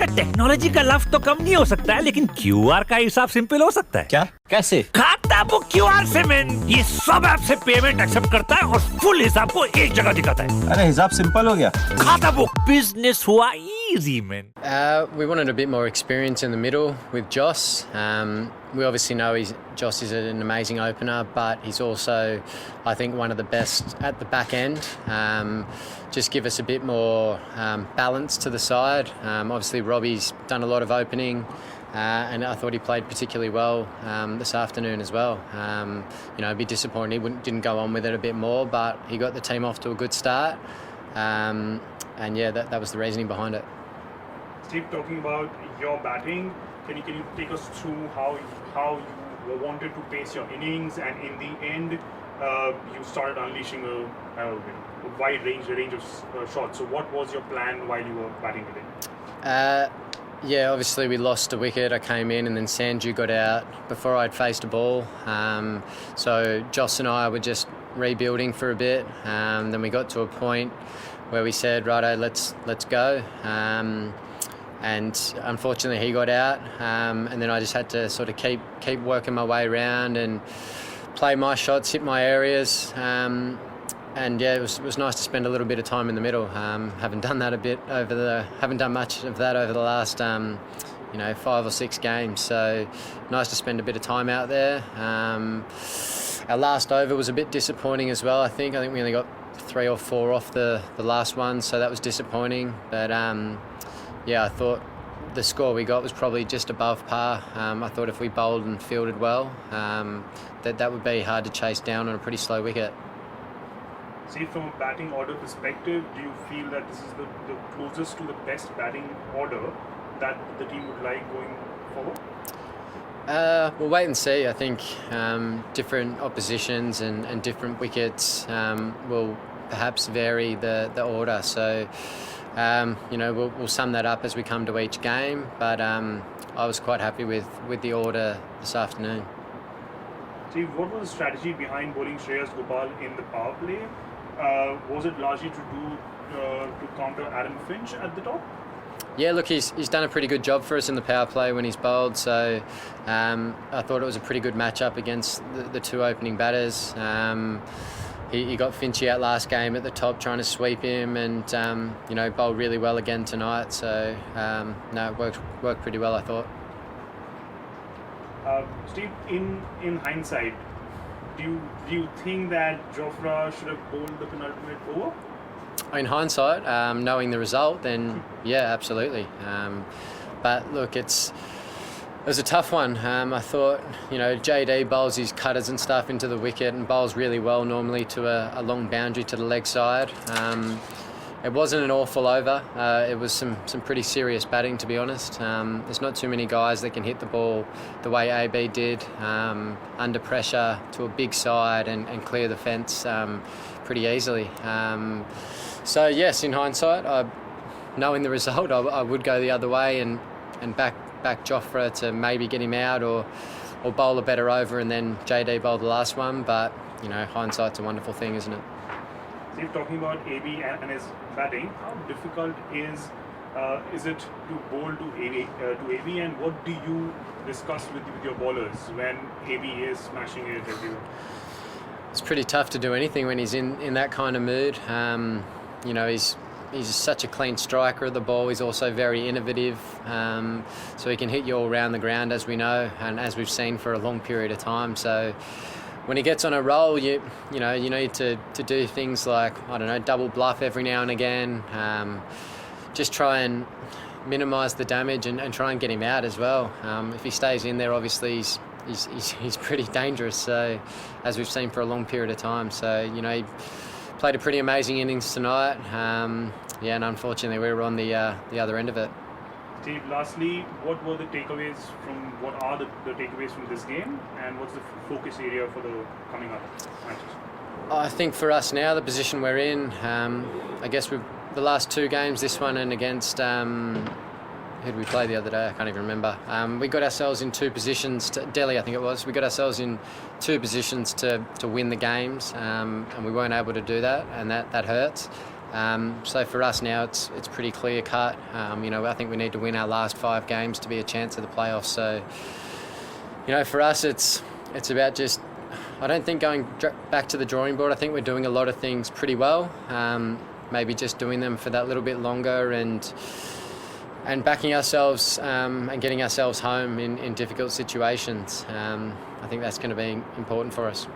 इसका टेक्नोलॉजी का लव तो कम नहीं हो सकता है, लेकिन क्यूआर का हिसाब सिंपल हो सकता है। क्या? कैसे? खाता बुक क्यूआर से मैन, ये सब ऐप से पेमेंट एक्सेप्ट करता है और फुल हिसाब को एक जगह दिखाता है। अरे हिसाब सिंपल हो गया। खाता बुक बिजनेस हुआ easy, man. We wanted a bit more experience in the middle with Joss. We obviously know Joss is an amazing opener, but he's also, I think, one of the best at the back end. Just give us a bit more balance to the side. Obviously, Robbie's done a lot of opening, and I thought he played particularly well this afternoon as well. It'd be disappointing he didn't go on with it a bit more, but he got the team off to a good start. And yeah, that was the reasoning behind it. Steve, talking about your batting, can you take us through how you wanted to pace your innings, and in the end, you started unleashing a wide range of shots. So, what was your plan while you were batting today? Yeah, obviously we lost a wicket. I came in and then Sanju got out before I'd faced a ball. So Joss and I were just rebuilding for a bit. Then we got to a point where we said, righto, let's go. And unfortunately he got out. And then I just had to sort of keep working my way around and play my shots, hit my areas. And yeah, it was nice to spend a little bit of time in the middle. Haven't done much of that over the last 5 or 6 games. So nice to spend a bit of time out there. Our last over was a bit disappointing as well. I think we only got 3 or 4 off the last one, so that was disappointing. But yeah, I thought the score we got was probably just above par. I thought if we bowled and fielded well, that would be hard to chase down on a pretty slow wicket. See, from a batting order perspective, do you feel that this is the closest to the best batting order that the team would like going forward? We'll wait and see. I think different oppositions and different wickets will perhaps vary the order. So, we'll sum that up as we come to each game. But I was quite happy with the order this afternoon. Steve, what was the strategy behind bowling Shreyas Gopal in the power play? Was it largely to counter Aaron Finch at the top? Yeah, look, he's done a pretty good job for us in the power play when he's bowled. So I thought it was a pretty good matchup against the 2 opening batters. He got Finchy out last game at the top, trying to sweep him, and bowled really well again tonight. So no, it worked pretty well, I thought. Steve, in hindsight, do you think that Jofra should have bowled the penultimate over? In hindsight, knowing the result, then yeah, absolutely. But look, it was a tough one. I thought, JD bowls his cutters and stuff into the wicket and bowls really well normally to a long boundary to the leg side. It wasn't an awful over. It was some pretty serious batting, to be honest. There's not too many guys that can hit the ball the way AB did, under pressure to a big side and clear the fence pretty easily. So yes, in hindsight, knowing the result, I would go the other way and back Jofra to maybe get him out or bowl a better over and then JD bowl the last one. But hindsight's a wonderful thing, isn't it? Steve, talking about AB and his batting, how difficult is it to bowl to AB, and what do you discuss with your bowlers when AB is smashing it everywhere? It's pretty tough to do anything when he's in that kind of mood. He's such a clean striker of the ball. He's also very innovative, so he can hit you all around the ground, as we know and as we've seen for a long period of time. So when he gets on a roll, you need to do things like, double bluff every now and again. Just try and minimise the damage and try and get him out as well. If he stays in there, obviously he's pretty dangerous. So, as we've seen for a long period of time. So he played a pretty amazing innings tonight. And unfortunately we were on the other end of it. Steve, lastly, what are the takeaways from this game, and what's the focus area for the coming up matches? I think for us now, the position we're in, I guess we've the last 2 games, this one and against who did we play the other day? I can't even remember. We got ourselves in 2 positions, Delhi I think it was. We got ourselves in 2 positions to win the games, and we weren't able to do that, and that hurts. So for us now, it's pretty clear cut. I think we need to win our last 5 games to be a chance of the playoffs. So, for us, it's about just. I don't think going back to the drawing board. I think we're doing a lot of things pretty well. Maybe just doing them for that little bit longer and backing ourselves and getting ourselves home in difficult situations. I think that's going to be important for us.